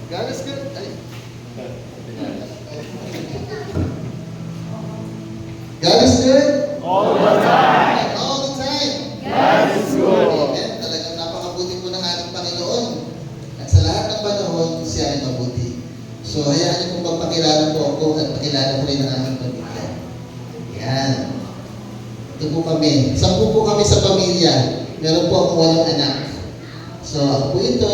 God is good. Ay. God is good. All the time. All the time. God is good. Amen. Talagang napakabuti po ng ating Panginoon. At sa lahat ng panahon, siya ay mabuti. So, hayaan niyo po magpakilala po ako at pakilala ko rin ang aming pamilya. Yan. Ito po kami. 10 po kami sa pamilya. Meron po akong 8 anak. So, ako po ito.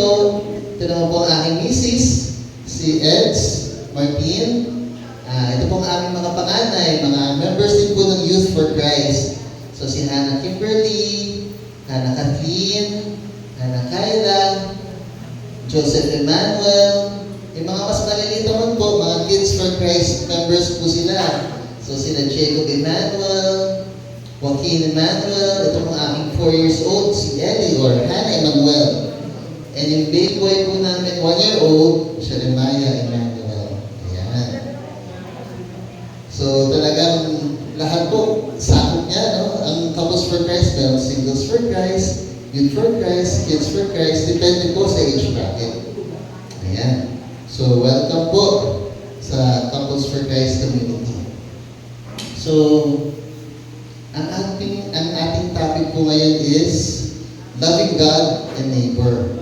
Ito naman po ang aking misis, si Eds Martin. Ito po ang aming mga panganay, mga members din po ng Youth for Christ. So, si Hannah Kimberly, Hannah Kathleen, Hannah Kyla, Joseph Emmanuel. Yung mga mas maliliit naman po, mga Kids for Christ members po sila. So, sila Jacob Emmanuel, Joaquin Emmanuel, ito pong aming 4 years old, si Ellie or Hannah Emmanuel. And yung baby boy po namin, 1 year old, Jeremiah Emmanuel. Ayan. So talagang lahat po, sakop niya, no? Ang Couples for Christ, meron Singles for Christ, Youth for Christ, Kids for Christ, depende po sa age bracket. Ayan. So welcome po sa Couples for Christ community. So, ang ating topic po ngayon is loving God and neighbor.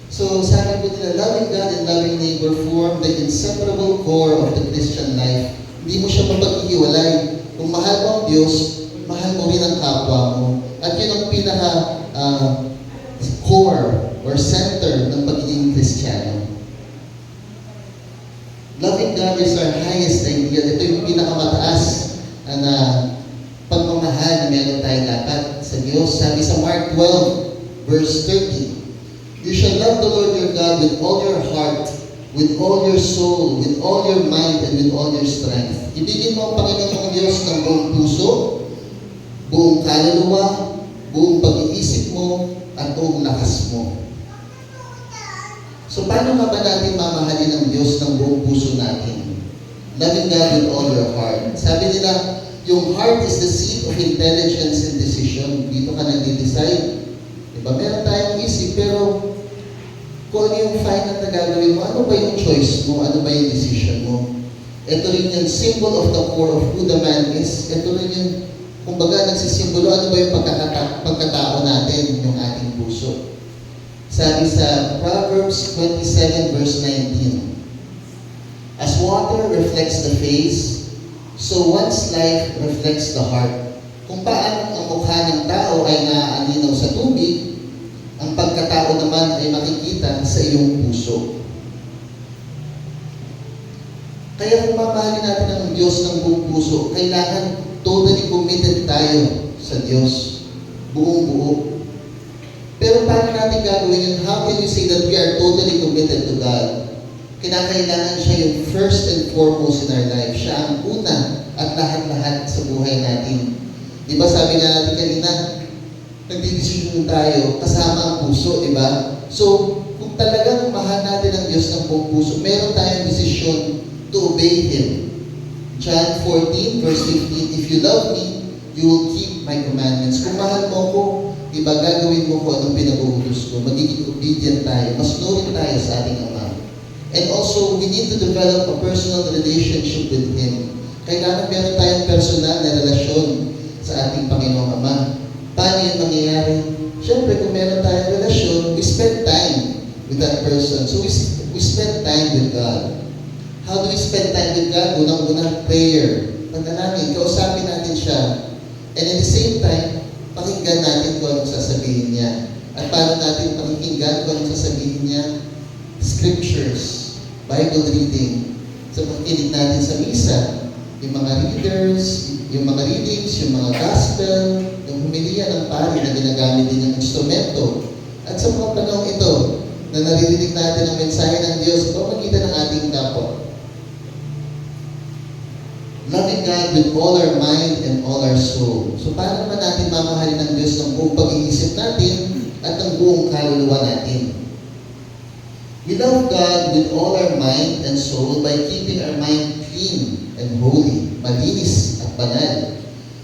So, sabi po nila, loving God and loving neighbor form the inseparable core of the Christian life. Hindi mo siya mapag-iwalay. Kung mahal mo ang Diyos, mahal mo rin ang kapwa mo. At yun ang pinaka-core or center ng pagiging Kristiyano. Loving God is our highest ideal. Ito yung pinakamataas na pagmamahal na meron tayo dapat sa Diyos. Sabi sa Mark 12, verse 30, you shall love the Lord your God with all your heart, with all your soul, with all your mind, and with all your strength. Ibigin mo ang Panginoong Diyos ng buong puso, buong kaluluwa, buong pag-iisip mo, at buong lakas mo. So, paano nga ba natin mamahalin ang Diyos ng buong puso natin? Loving God with all your heart. Sabi nila, yung heart is the seat of intelligence and decision. Dito ka nag-decide. Diba? Meron tayong isip, pero kung ano yung final na gagawin mo, ano ba yung choice mo? Ano ba yung decision mo? Ito rin yung symbol of the core of who the man is. Ito rin yung, kumbaga, nagsisimbolo, ano ba yung pagkatao natin, yung ating puso. Sabi sa Proverbs 27 verse 19, as water reflects the face, so one's life reflects the heart. Kung paano ang mukha ng tao ay naaalinaw sa tubig, ang pagkatao naman ay makikita sa iyong puso. Kaya kung mamahalin natin ang Diyos ng buong puso, kailangan totally committed tayo sa Diyos. Buong-buo. Pero paano natin gagawin yun? How can you say that we are totally committed to God? Kinakailangan siya yung first and foremost in our life. Siya ang una at lahat-lahat sa buhay natin. Di ba sabi nga natin kanina, nagdidesisyon tayo kasama ang puso, di ba? So, kung talagang mahal natin ang Diyos ng buong puso, meron tayong desisyon to obey Him. John 14 verse 15, if you love me, you will keep my commandments. Kung mahal mo ko, di ba gagawin mo ko anong pinag-uutos ko, magiging obedient tayo, mas nurin tayo sa ating Ama. And also, we need to develop a personal relationship with Him. Kailangan meron tayong personal na relasyon sa ating Panginoong Ama. Paano yun mangyayari? Siyempre, kung meron tayong relasyon, we spend time with that person. So, we spend time with God. How do we spend time with God? Unang-unang prayer. Panalangin, kausapin natin siya. And at the same time, pakinggan natin kung anong sasabihin niya. At paano natin pakinggan kung anong sasabihin niya? Scriptures, Bible reading. So, makinig natin sa misa, yung mga readers, yung mga readings, yung mga gospel, yung humiliya ng pari na ginagamit din ng instrumento. At sa mga panahon ito, na naririnig natin ang mensahe ng Diyos, pamagitan ng ating kapwa. Loving God with all our mind and all our soul. So, paano naman natin mamahalin ng Diyos ng buong pag-iisip natin at ng buong kaluluwa natin? We love God with all our mind and soul by keeping our mind clean and holy, malinis at banal,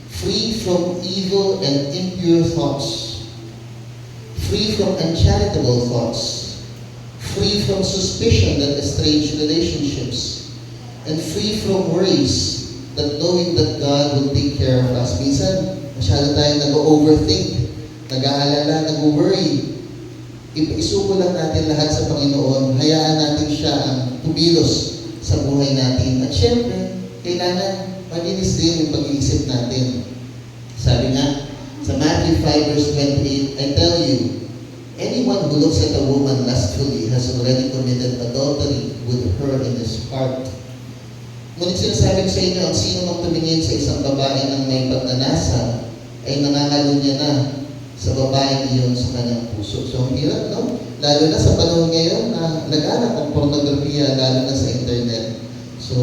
free from evil and impure thoughts, free from uncharitable thoughts, free from suspicion that estrange relationships, and free from worries that knowing that God will take care of us. Minsan, masyado tayo nag-overthink, nag-aalala, nag-worry. Isuko lang natin lahat sa Panginoon, hayaan natin siya ang tumilos sa buhay natin. At syempre, kailangan malinis din yung pag-iisip natin. Sabi nga, sa Matthew 5 verse 28, I tell you, anyone who looks at a woman lustfully has already committed adultery with her in his heart. Ngunit sinasabi ko sa inyo, ang sino mang tumingin sa isang babae ng may pagnanasa, ay nangangalo niya na sa babaeng iyon sa kanyang puso. So, ang hirap, no? Lalo na sa panahon ngayon na laganap ang pornografiya, lalo na sa internet. So,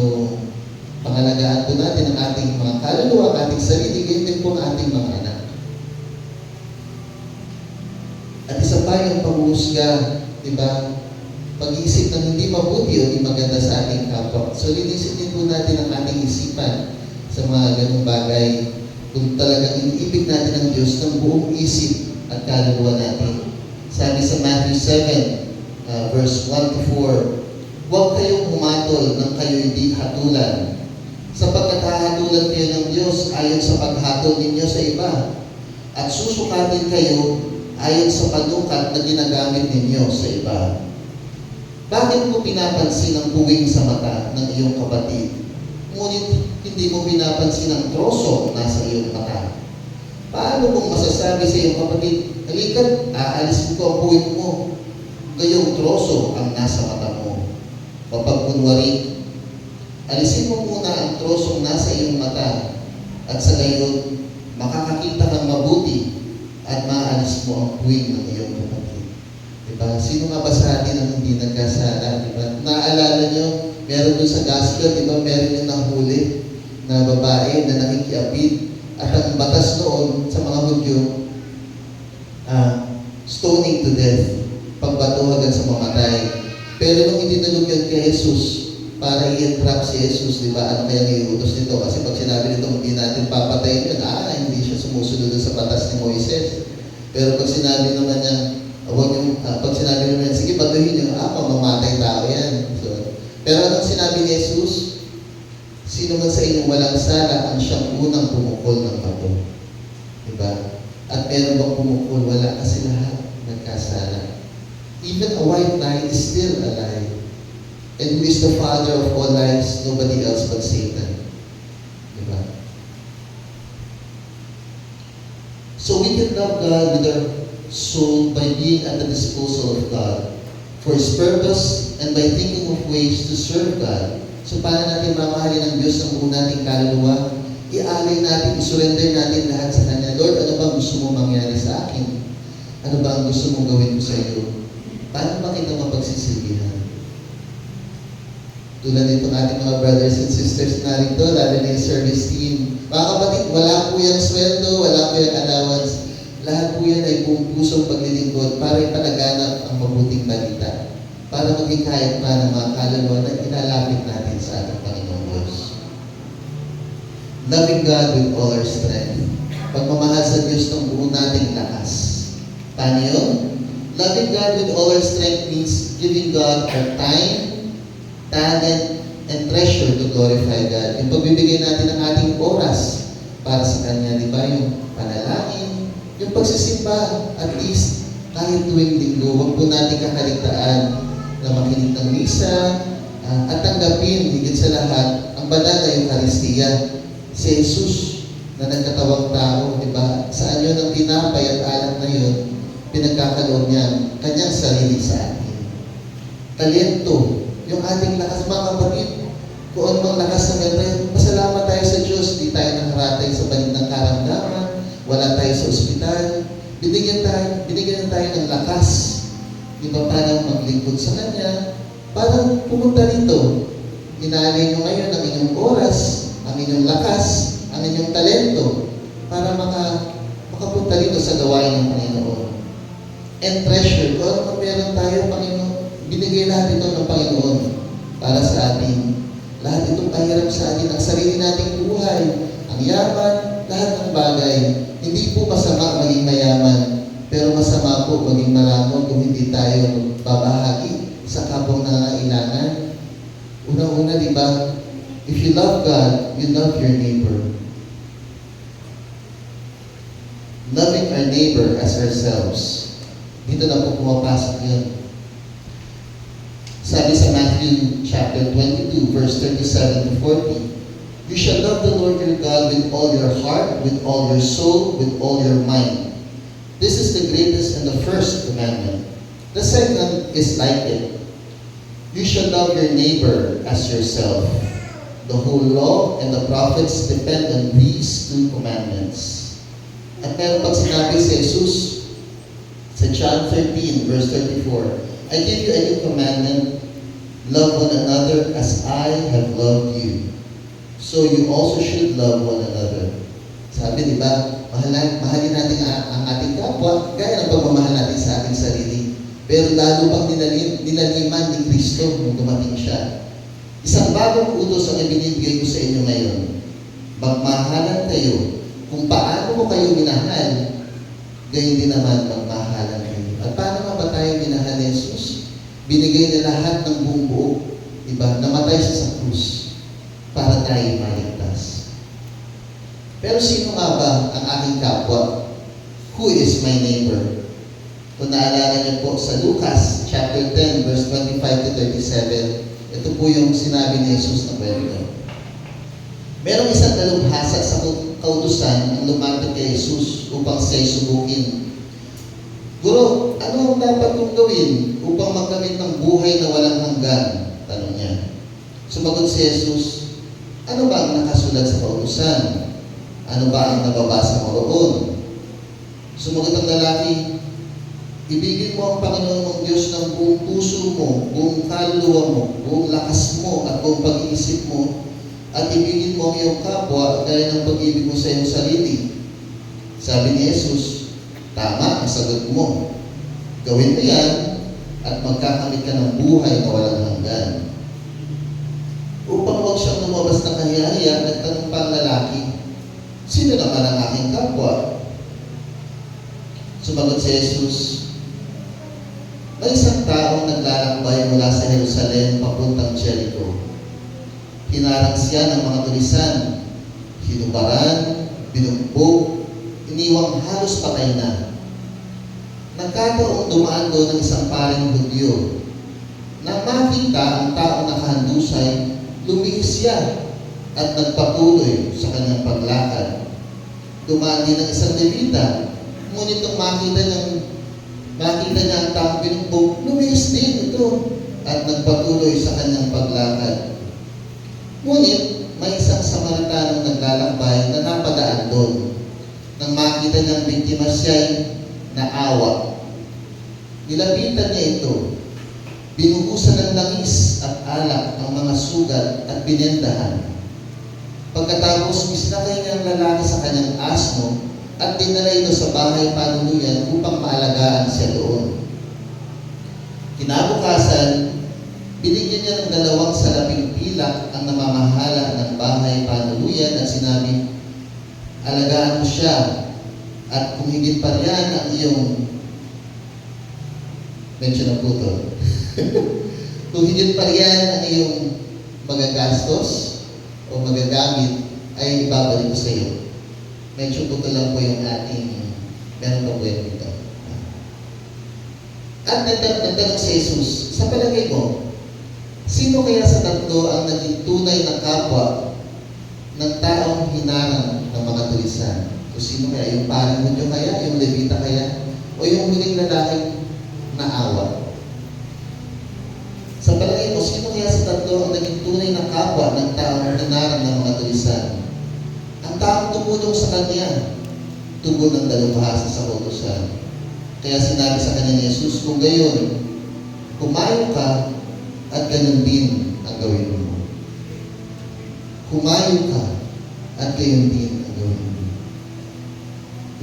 pangalagaan po natin ang ating mga kaluluwa, ang ating sarili, ganyan din po ang ating mga anak. At isa pa yung panghuhusga, di ba? Pag-iisip ng hindi mabuti o hindi maganda sa ating kapwa. So, linisin din po natin ang ating isipan sa mga ganung bagay kung talagang iniibig natin ang Diyos ng buong isip at kaluluwa natin. Sabi sa Matthew 7, verse 1 to 4, huwag kayong humatol nang kayo hindi hatulan, sapagkat hahatulan kayo ng Diyos ayon sa paghatol ninyo sa iba, at susukatin kayo ayon sa panukat na ginagamit ninyo sa iba. Bakit mo pinapansin ang buwing sa mata ng iyong kapatid, ngunit hindi mo pinapansin ang troso nasa iyong mata? Paano kung masasabi sa iyong kapatid, halika, aalisin ko ang buwing mo, gayong troso ang nasa mata mo? Mapagkunwari, alisin mo muna ang trosong nasa iyong mata, at sa gayon, makakakita kang mabuti at maaalis mo ang buwing ng iyong kapatid. Diba? Sino nga ba sa atin ang hindi nagkasala? Diba? Naaalala nyo, meron doon sa gospel, diba? Meron yung nahuli na babae na nakikiapid. At ang batas noon sa mga Hudyo, stoning to death, pagbato hanggang sa mamatay. Pero nung idinulog yun kay Jesus, para i-entrap si Jesus, di ba? Ano kaya niutos nito? Kasi pag sinabi nito, hindi natin papatayin yun, hindi siya sumusunod sa batas ni Moises. Pero pag sinabi naman niya, pag sinabi naman niya, sige, batuhin niyo, mamamatay tao yan. So, pero anong sinabi ni Jesus? Sino man sa inyong walang sala ang siyang unang pumukol ng bato. Diba? At meron bang pumukol? Wala, kasi lahat nagkasala. Even a white lie is still a lie. And who is the father of all lies? Nobody else but Satan. Diba? So we can love God with our soul by being at the disposal of God for His purpose and by thinking of ways to serve God. So paano natin mamahalin ang Diyos ng buong nating kaluluwa? I-alay natin, i-surrender natin lahat sa Kanya. Lord, ano ba gusto mo mangyari sa akin? Ano ba ang gusto mong gawin ko sa iyo? Paano ba kita mapagsisilbihan? Tulad nitong ating mga brothers and sisters na rito, lalo na yung service team. Mga kapatid, wala po yung sweldo, wala po yung allowance. Lahat po yan ay buong pusong paglilingkod para ipalaganap ang mabuting balita. Para maging kahit pa ng mga kaluluwa na ilalapit natin sa ating Panginoong Diyos. Loving God with all our strength. Pagmamahal sa Diyos ng buong nating lakas. Paano yun? Loving God with all our strength means giving God our time, talent, and treasure to glorify God. Yung pagbibigay natin ng ating oras para sa Kanya, di ba? Yung panalangin, yung pagsisimba, at least kahit tuwing linggo, huwag po natin kakaligtaan na makinig ng misa, at tanggapin, higit sa lahat, ang banal na Eucharistia. Si Jesus na nagkatawang tao, di ba? Sa anyo ng tinapay at alak na yun, pinagkakaloob niya kanyang sarili sa atin. Talento, yung ating lakas, mga kapatid, kung ano mang lakas ng ganda, pasalamat tayo sa Diyos, di tayo nakaratay sa balik ng karamdaman, wala tayo sa ospital, binigyan na tayo ng lakas. Di ba, parang maglingkod sa Kanya, parang pumunta rito. Inaalay nyo ngayon ang inyong oras, ang inyong lakas, ang inyong talento, para makapunta rito sa gawain ng Panginoon. And treasure, kung ano meron tayo, Panginoon, binigay lahat ito ng Panginoon para sa atin. Lahat itong pahirap sa atin, ang sarili nating buhay, ang yaman, lahat ng bagay. Hindi po masama maging mayaman, pero masama po maging maramon kung hindi tayo magbabahagi sa kapwang nangangailangan. Unang-una, di ba? If you love God, you love your neighbor. Loving our neighbor as ourselves. Dito na po pumapasok yun. Sabi sa Matthew chapter 22, verse 37 to 40, you shall love the Lord your God with all your heart, with all your soul, with all your mind. This is the greatest and the first commandment. The second is like it. You shall love your neighbor as yourself. The whole law and the prophets depend on these two commandments. At meron pag sinabi si Jesus sa John 13, verse 34, I give you a new commandment, love one another as I have loved you. So you also should love one another. Sabi, di ba, mahalin natin ang ating kapwa, gaya ng pagmamahal natin sa ating sarili. Pero lalo pang nilaliman ni Kristo nung dumating siya. Isang bagong utos ang ibinibigay ko sa inyo ngayon. Magmahalan kayo. Kung paano mo kayo minahal, gayon din naman magmahalan kayo. At paano nga ba tayo minahal ni Jesus? Binigay niya lahat ng buong buo. Diba? Namatay siya sa krus para tayo maligtas. Pero sino nga ba ang aking kapwa? Who is my neighbor? Kung naalala niyo po sa Lucas chapter 10 verse 25 to 37, ito po yung sinabi ni Jesus na kwento. Merong isang dalubhasa sa kautusan ang lumapit kay Jesus upang siya'y subukin. Guro, ano ang dapat kong gawin upang magkamit ng buhay na walang hanggan? Tanong niya. Sumagot si Jesus, ano ba ang nakasulat sa kautusan? Ano ba ang nababasa mo roon? Sumagot ang lalaki, ibigin mo ang Panginoon mong Diyos ng buong puso mo, buong kaluluwa mo, buong lakas mo, at buong pag-iisip mo, at ibigin mo ang iyong kapwa gaya ng pag-ibig mo sa iyong sarili. Sabi ni Jesus, tama ang sagot mo. Gawin mo yan, at magkakamit ka ng buhay na walang hanggan. Upang huwag siyang lumabas ng kahiyahiya, nagtanong pa ang lalaki, sino naman ang aking kapwa? Sumagot si Jesus, may isang taong naglalakbay mula sa Jerusalem papuntang Jericho. Hinarang siya ng mga tulisan, hinubaran, binugbog, iniwang halos patay na. Nagkataong dumaan doon ng isang paring Hudyo. Nang makita ang taong nakahandusay, lumihis siya at nagpatuloy sa kanyang paglakad. Dumaan din ang isang Levita, ngunit nung makita niya ang taong binugbog, lumihis din ito at nagpatuloy sa kanyang paglakad. Ngunit, may isang Samaritanong naglalakbay na napadaan doon. Nang makita niyang biktima siya'y naawa. Nilapitan niya ito. Binuhusan ng langis at alak ang mga sugat at binendahan. Pagkatapos, isinakay niya ang lalaki sa kanyang asno at dinala ito sa bahay panuluyan upang maalagaan siya doon. Kinabukasan, binigyan niya ng 2 salaping pilak ang namamahala ng bahay panuluyan at sinabi, alagaan mo siya at kung higit pa riyan ang iyong medyo naputol. Kung higit pa riyan ang iyong magagastos o magagamit ay ibabalik ko sa iyo. Medyo putol lang po yung ating meron pa po yan dito. At nagtanong si Jesus, sa palagay mo, sino kaya sa tatlo ang naging tunay na kapwa ng taong hinarang ng mga tulisan? O sino kaya? Yung parang Hudyo kaya? Yung Levita kaya? O yung huling lalaking naawa? Sa palagay mo, sino kaya sa tatlo ang naging tunay na kapwa ng taong hinarang ng mga tulisan? Ang taong tumulong sa kanya, tugon ng dalubhasa sa kautusan. Kaya sinabi sa kanya ni Jesus, kung gayon, kumayo ka at ganun din ang gawin mo. Kumayo ka at ganun din ang gawin mo.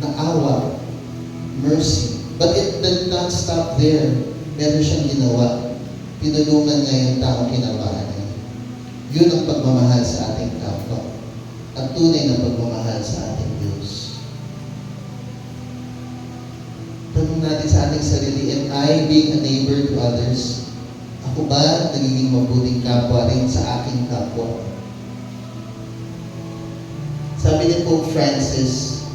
Naawa, mercy. But it did not stop there. Meron siyang ginawa. Pinulungan niya yung taong kinabahan niya. Yun ang pagmamahal sa ating kapwa. At tunay na pagmamahal sa ating Diyos. Tanong natin sa ating sarili, am I being a neighbor to others? Ako ba nagiging mabuting kapwa rin sa aking kapwa? Sabi ni Pope Francis,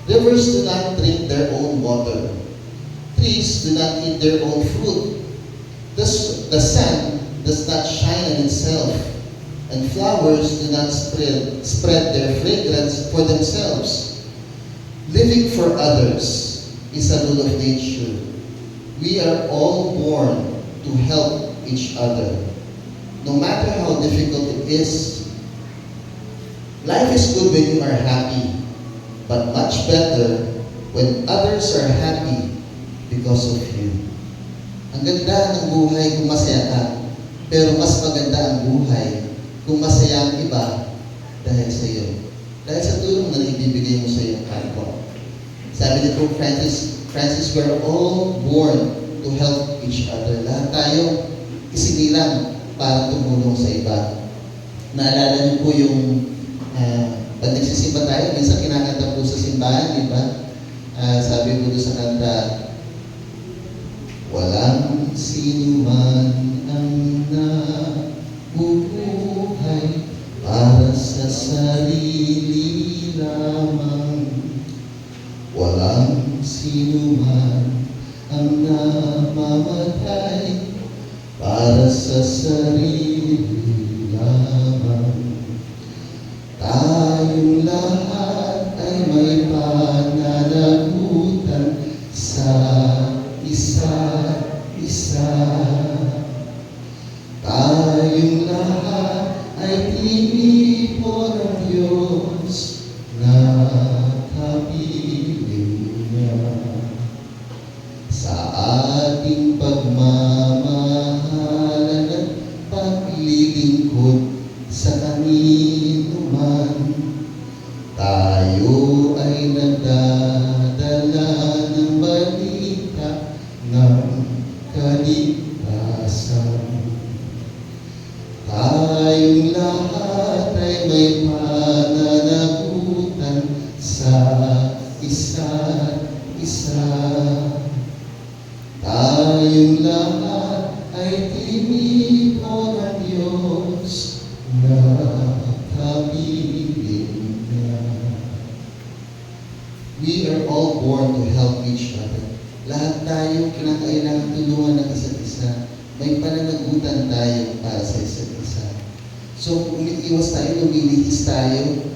rivers do not drink their own water. Trees do not eat their own fruit. The sun does not shine on itself. And flowers do not spread their fragrance for themselves. Living for others is a rule of nature. We are all born to help each other. No matter how difficult it is, life is good when you are happy, but much better when others are happy because of you. Ang ganda ng buhay kung masaya ka, pero mas maganda ang buhay kung masaya ang iba dahil sa iyo. Dahil sa tulong na ibibigay mo sa iyong kapwa. Sabi ni Pope Francis, we are all born to help each other. Lahat tayo isinilang para tumulong sa iba. Naalala niyo po yung pag nagsisimba tayo, minsan kinakanta po sa simbahan, di ba? Sabi po doon sa kanta, walang sino man ang nabubuhay para sa sarili lamang. Walang sino man ang namamatay para sa sarili lamang. Tayong lahat ay may pananagutan sa isa't isa. Tayong lahat ay tinipon ng Diyos na kapiling niya. Sa ating pagmamahalan at paglilingkod sa kanino man, tayo ay nagdadala ng balita ng kaligtasan. Tayong lahat ay may pananagutan sa isa't isa. Tayong lahat ay tinipon ng Diyos na kapiling niya. We are all born to help each other. Lahat tayo kinakailangan tulungan ng isa't isa. May pananagutan tayo para sa isa't isa. So, umiiwas tayo, lumilihis tayo.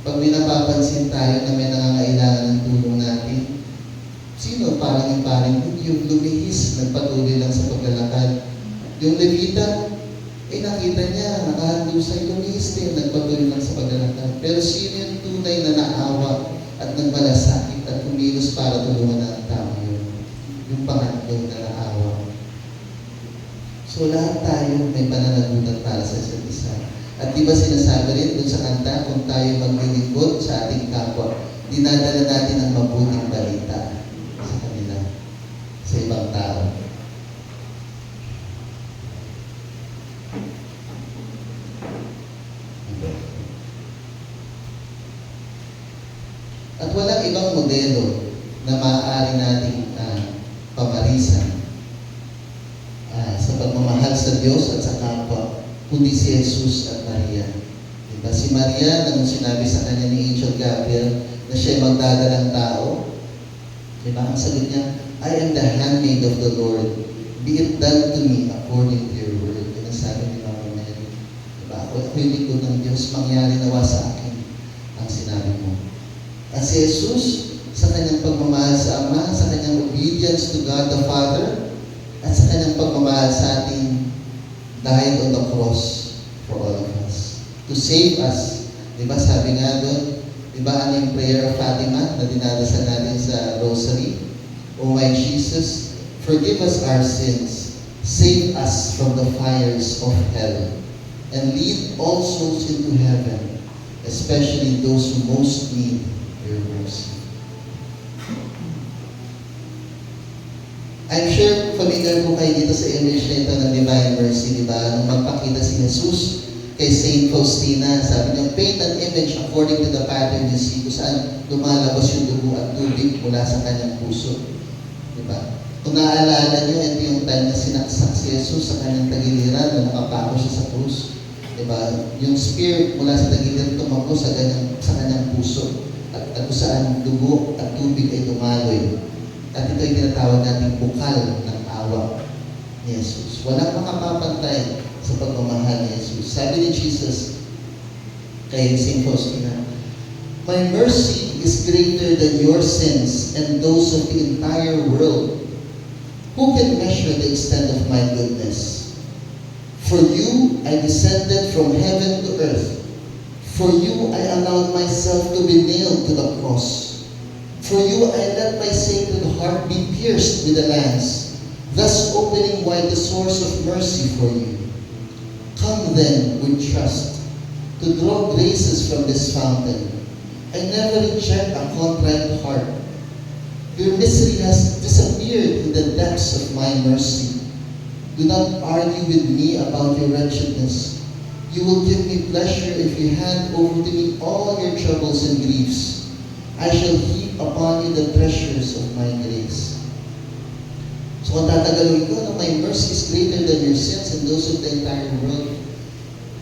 Pag may napapansin tayo na may nangangailangan ng tulong natin, sino parang yung yung lumihis, nagpatuloy lang sa paglalakad. Yung Levita, nakita niya, nakahandusay, lumihis din, nagpatuloy lang sa paglalakad. Pero sino yung tunay na naawa at nagmalasakit at kumilos para tulungan ng tao yun? Yung pangatlo na naawa. So lahat tayo may pananagutan para sa isa't isa. At di ba sinasabi rin dun sa kanta, kung tayo maglilingkod sa ating kapwa, dinadala natin ang mabuting balita sa kanila, sa ibang tao. At walang ibang modelo na maaari nating pamarisan sa pagmamahal sa Diyos at sa kapwa, kundi si Jesus at Maria. Diba? Si Maria, nang sinabi sa kanya ni Angel Gabriel na siya magdadalang tao, diba? Ang sagot niya, I am the handmaid of the Lord. Be it done to me according to your word. Yan ang sabi ni Mama Mary. Diba? Ako yung lingkod ng Diyos, mangyari nawa sa akin ang sinabi mo. At si Jesus, sa kanyang pagmamahal sa Ama, sa kanyang obedience to God the Father, at sa kanyang pagmamahal sa atin, died on the cross for all of us. To save us. Diba sabi nga doon, diba ano yung prayer of Fatima na dinadasal natin sa rosary? O my Jesus, forgive us our sins, save us from the fires of hell, and lead all souls into heaven, especially those who most need your mercy. I'm sure familiar po kayo dito sa image na ito ng Divine Mercy, di ba? Nung magpakita si Jesus kay Saint Faustina, sabi niya, paint an image according to the pattern you see, kung saan lumalabas yung dugo at tubig mula sa kanyang puso. Di ba? Kung naaalala nyo, ito yung time na sinaksak si Jesus sa kanyang tagiliran na nakapako siya sa krus. Diba? Yung spirit mula sa tagiliran tumakbo sa kanyang puso. At kung saan dugo at tubig ay dumaloy. At ito ay tinatawag nating bukal ng awa ni Jesus. Walang makapapantay sa pagmamahal ni Jesus. Sabi ni Jesus kay St. Faustina, "My mercy is greater than your sins and those of the entire world. Who can measure the extent of my goodness? For you, I descended from heaven to earth. For you, I allowed myself to be nailed to the cross. For you, I let my sacred heart be pierced with a lance, thus opening wide the source of mercy for you. Come then with trust to draw graces from this fountain. I never reject a contrite heart. Your misery has disappeared in the depths of my mercy. Do not argue with me about your wretchedness. You will give me pleasure if you hand over to me all your troubles and griefs. I shall heap upon you the treasures of my grace." So kung tatagalogin ko na my mercy is greater than your sins and those of the entire world.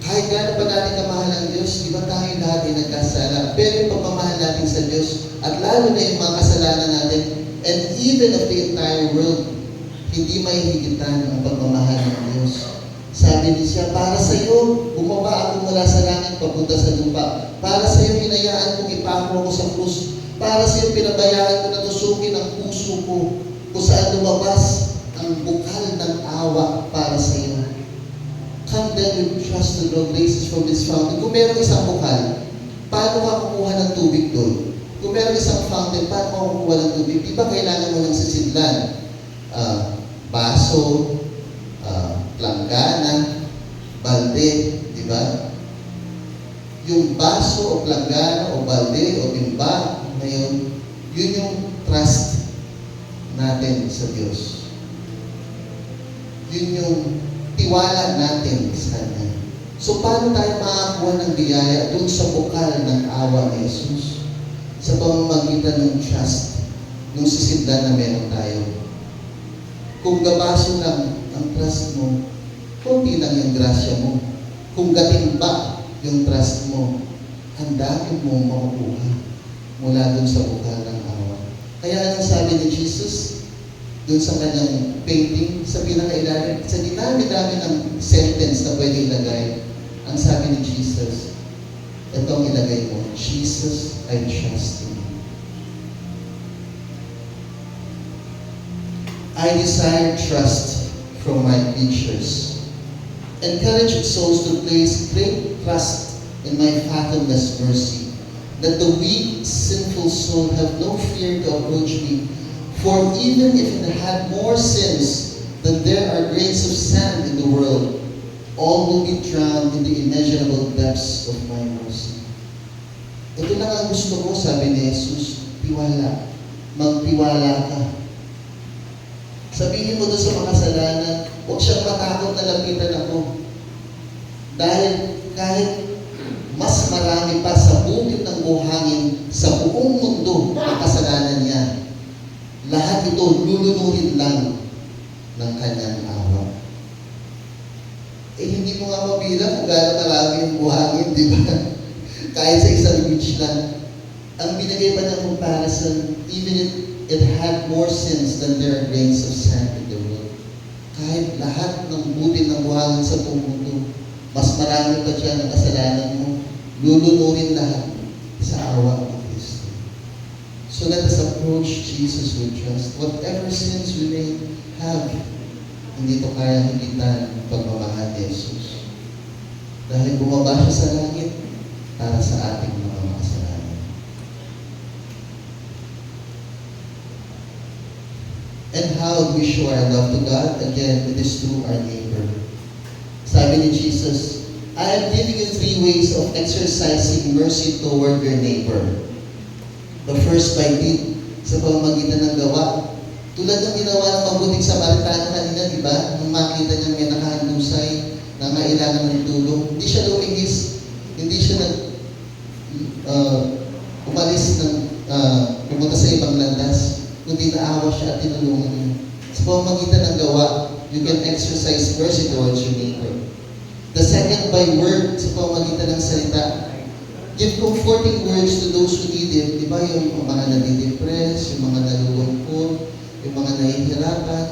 Kahit gano'n pa natin kamahal ang Diyos, di ba tayo lahat ay nagkasala? Pero yung pagmamahal natin sa Diyos, at lalo na yung mga kasalanan natin, and even of the entire world, hindi may higitan ang pagmamahal ng Diyos. Sabi niya siya, para sa iyo, bumaba ako mula sa langit papunta sa lupa. Para sa iyo, hinayaan kong ipako ako sa krus. Para sa iyo, pinabayaan ko na tusukin ang puso ko kung saan lumabas ang bukal ng awa para sa iyo. Come then with trust to draw graces from this fountain. Kung meron isang bukal, paano ka kukuha ng tubig doon? Kung meron isang fountain, paano ka kukuha ng tubig? Di ba kailangan mo ng sisidlan? Baso, planggana, balde, di ba? Yung baso o planggana o balde o timba, ngayon, yun yung trust natin sa Diyos. Yun yung tiwala natin sa Kanya. So, paano tayo makakuha ng biyaya doon sa bukal ng awa ni Jesus? Sa pamamagitan ng trust, ng sisidlan na meron tayo. Kung gabaso lang ang trust mo, kunti lang yung grasya mo. Kung gatimba yung trust mo, ang dami mo makukuha mula doon sa bukal ng awa. Kaya anong sabi ni Jesus doon sa kanyang painting, sa pinakailalim, sa dinami-dami ng sentence na pwede ilagay, ang sabi ni Jesus, ito ang ilagay mo, Jesus, I trust in you. I desire trust from my creatures. Encourage souls to place great trust in my fathomless mercy, that the weak, sinful soul have no fear to approach me. For even if it had more sins than there are grains of sand in the world, all will be drowned in the immeasurable depths of my mercy. Ito lang ang gusto ko, sabi ni Jesus, tiwala. Magtiwala ka. Sabihin mo doon sa makasalanan, huwag siyang matakot na lapitan ako. Dahil kahit mas marami pa sa bukid ng buhangin sa buong mundo ang kasalanan niya, lahat ito lulunurin lang ng kanyang awa. Hindi mo nga mabilang kung gano'n karami yung buhangin, di ba? Kahit sa isang beach lang. Ang binigay pa ng comparison, even if it had more sins than there are grains of sand in the world. Kahit lahat ng buti ng buhangin sa buong mundo, mas marami pa dyan ang kasalanan mo, lulunurin lahat sa awa ng Kristo. So let us approach Jesus with trust. Whatever sins we may have, hindi ito kaya higitan ng pagmamahal ni Jesus. Dahil bumaba siya sa langit para sa ating mga makasalanan. And how we show our love to God? Again, it is through our neighbor. Sabi ni Jesus, I am giving you 3 ways of exercising mercy toward your neighbor. The first by deed, sa pamamagitan ng gawa. Tulad ng ginawa ng mabuting Samaritano kanina, di ba? Nung makita niya may nakahandusay, na kailangan ng tulong, hindi siya lumihis, hindi siya umalis ng pumunta sa ibang landas, kundi naawa siya at tinulungan niya. pamamagitan ng gawa, you can exercise mercy towards your neighbor. The second, by word, sa pamamagitan ng salita. Give comforting words to those who need it. Di ba yung mga nadidepress, yung mga nalulungkot, yung mga nahihirapan.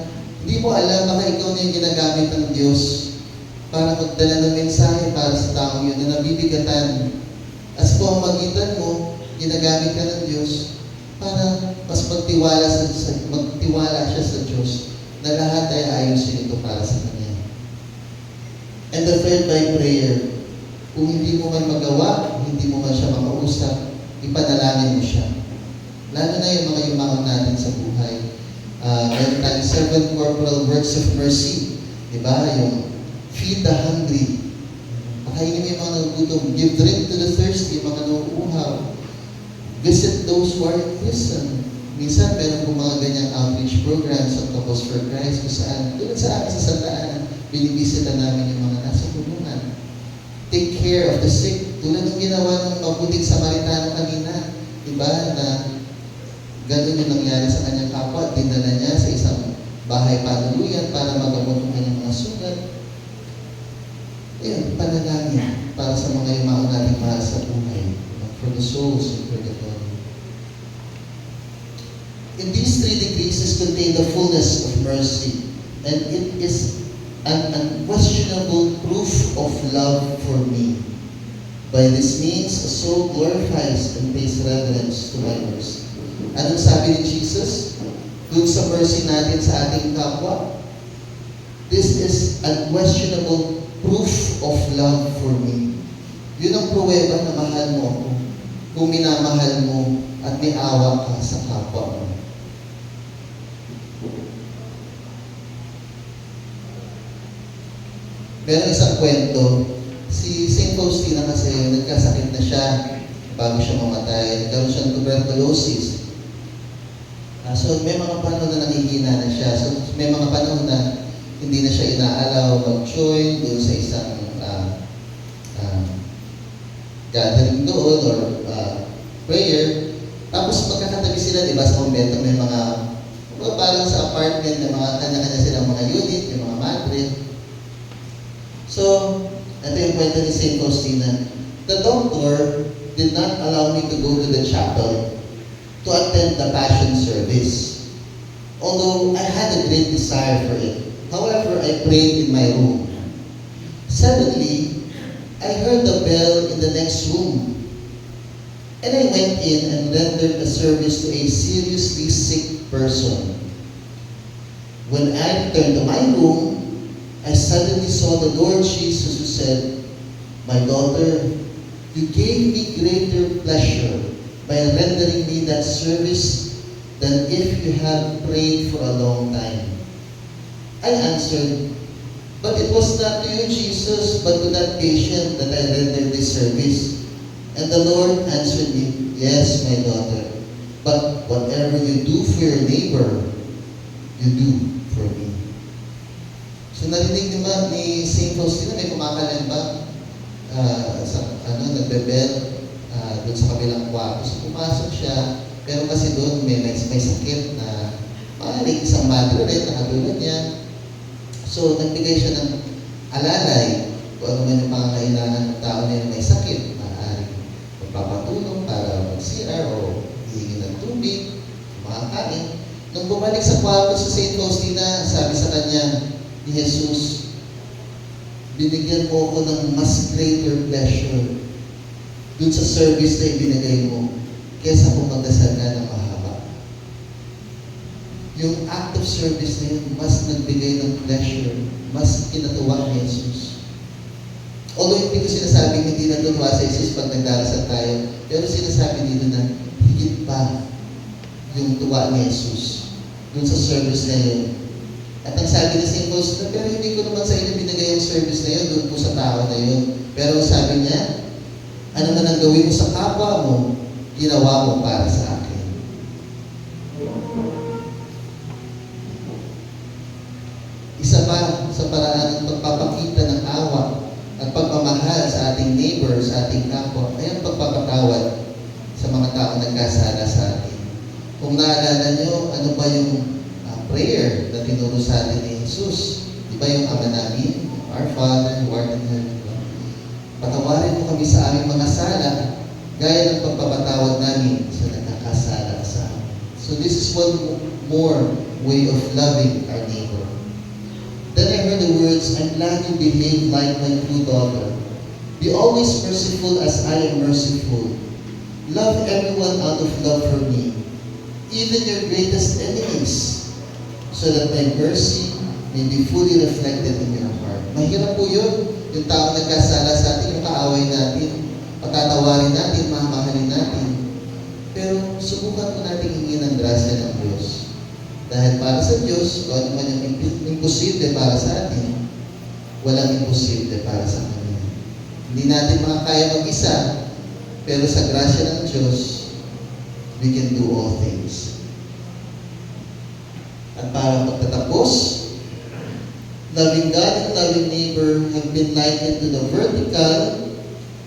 Hindi mo alam, baka ikaw na yung ginagamit ng Diyos para magdala ng mensahe para sa taong yun na nabibigatan. As pamamagitan mo, ginagamit ka ng Diyos para mas magtiwala siya sa Diyos na lahat ay ayusin ito para sa Kanya. And the third, by prayer. Kung hindi mo man magawa, hindi mo man siya makausap, ipanalangin mo siya. Lalo na yung mga yumaon natin sa buhay. Meron tayong 7 corporal works of mercy. Diba? Yung feed the hungry. Pakainin mo yung mga nagugutom. Give drink to the thirsty, yung mga nauuhaw. Visit those who are in prison. Minsan, meron po mga ganyang outreach programs sa Couples for Christ kung saan, tulad sa amin sa Sandaan, binibisita namin yung mga nasa kulungan. Take care of the sick. Tulad ng ginawa ng mabuting Samaritano kanina. Diba? Na gano'n yung nangyari sa kanyang kapwa. Dinala niya sa isang bahay panuluyan para magamot ang kanyang mga sugat. Ayun, panalangin para sa mga yumaon nating mahal sa buhay. For the souls in purgatory. In these 3 decreases contain the fullness of mercy, and it is an unquestionable proof of love for me. By this means, a soul glorifies and pays reverence to my mercy. Anong sabi ni Jesus? Dun sa mercy natin sa ating kapwa, this is unquestionable proof of love for me. Yun ang pruweba na mahal mo ako. Kung minamahal mo at may awa ka sa kapwa mo. Pero isang kwento, si St. Faustina kasi nagkasakit na siya bago siya mamatay. Nagkaroon siya ng tuberculosis. So may mga panahon na nangihina na siya. So may mga panahon na hindi na siya inaalaw mag-join doon sa isang gathering doon or prayer. Tapos magkakatabi sila, di ba, sa kumbento may mga parang sa apartment, may mga kanya-kanya silang mga unit, may mga madre. So, ito yung kwento ni St. Faustina. The doctor did not allow me to go to the chapel to attend the Passion service, although I had a great desire for it. However, I prayed in my room. Suddenly, I heard the bell in the next room, and I went in and rendered a service to a seriously sick person. When I returned to my room, I suddenly saw the Lord Jesus who said, "My daughter, you gave me greater pleasure by rendering me that service than if you had prayed for a long time." I answered, "But it was not to you, Jesus, but to that patient that I rendered this service." And the Lord answered me, "Yes, my daughter, but whatever you do for your neighbor, you do for me." So narinig naman ni St. Faustina, may kumakalimba nagbebel doon sa kabilang kwarto. So pumasok siya, pero kasi doon may sakit na maaaring isang madre rin, nakatulad niya. So nagbigay siya ng alalay kung ano man yung pangangailangan ng tao na may sakit. Maaaring magpapatulong para mag-CR o hihingi ng tubig, makakain. Nung bumalik sa kwarto sa St. Faustina, sabi sa kanya ni Jesus, "Binigyan mo ako ng mas greater pleasure dun sa service na ibinigay mo kesa kung magdasal ka ng mahaba." Yung act of service na yun, mas nagbigay ng pleasure, mas kinatuwa ni Jesus. Although hindi ko sinasabing hindi natutuwa sa Jesus pag nagdarasal tayo, pero sinasabi dito na higit pa yung tuwa ni Jesus dun sa service na yun. At ang sabi ni St. Faustina, pero hindi ko naman sa inyo binigay yung service na yun doon po sa tao na yun. Pero sabi niya, ano man ang gawin mo sa kapwa mo, ginawa mo para sa akin. Isa pa sa paraan ng pagpapakita ng awa at pagmamahal sa ating neighbor, sa ating kapwa, ay ang pagpapatawad sa mga tao nagkasala sa atin. Kung naalala nyo, ano ba yung prayer that tinuro sa atin ni Jesus. Di ba yung Ama namin, Our Father, who art in heaven, patawarin mo kami sa aming mga sala, gaya ng pagpapatawad namin sa nakakasala sa amin. So this is one more way of loving our neighbor. Then I heard the words, I'm glad you behave like my true daughter. Be always merciful as I am merciful. Love everyone out of love for me, even your greatest enemies, so that my mercy may be fully reflected in your heart. Mahirap po yun. Yung taong nagkasala sa atin, yung kaaway natin, patatawarin natin, mamahalin natin. Pero subukan po natin hingin ang grasya ng Diyos. Dahil para sa Diyos, kung ano man yung imposible para sa atin, walang imposible para sa Kanya. Hindi natin makakaya mag-isa, pero sa grasya ng Diyos, we can do all things. At para magtatapos, loving God and loving neighbor have been likened to the vertical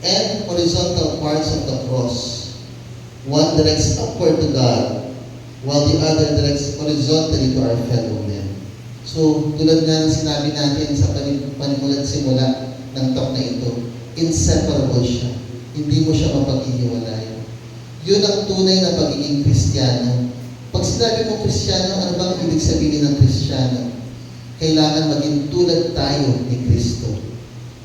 and horizontal parts of the cross. One directs upward to God, while the other directs horizontally to our fellow men. So, tulad nga ng sinabi natin sa panimula't simula ng talk na ito, inseparable siya. Hindi mo siya mapaghihiwalay. Yun ang tunay na pagiging Kristiyano. Pag sinabi mo Kristiyano, ano bang ibig sabihin ng Kristiyano? Kailangan maging tulad tayo ni Kristo.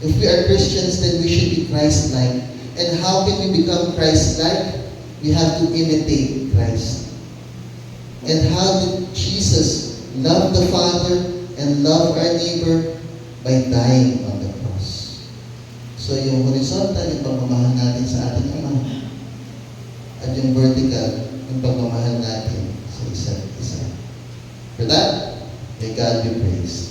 If we are Christians, then we should be Christ-like. And how can we become Christ-like? We have to imitate Christ. And how did Jesus love the Father and love our neighbor? By dying on the cross. So yung horizontal, yung pagmamahal natin sa ating Ama. At yung vertical, yung pagmamahal natin sa isa't isa. For that, may God be praised.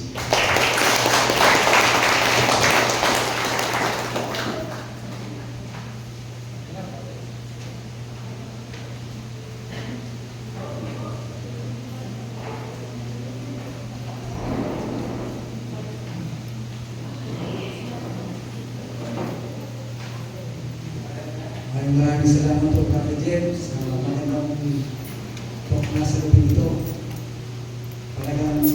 Maraming salamat po, Brother Jeff, sa magandang talk na sa gabi ito. Talagang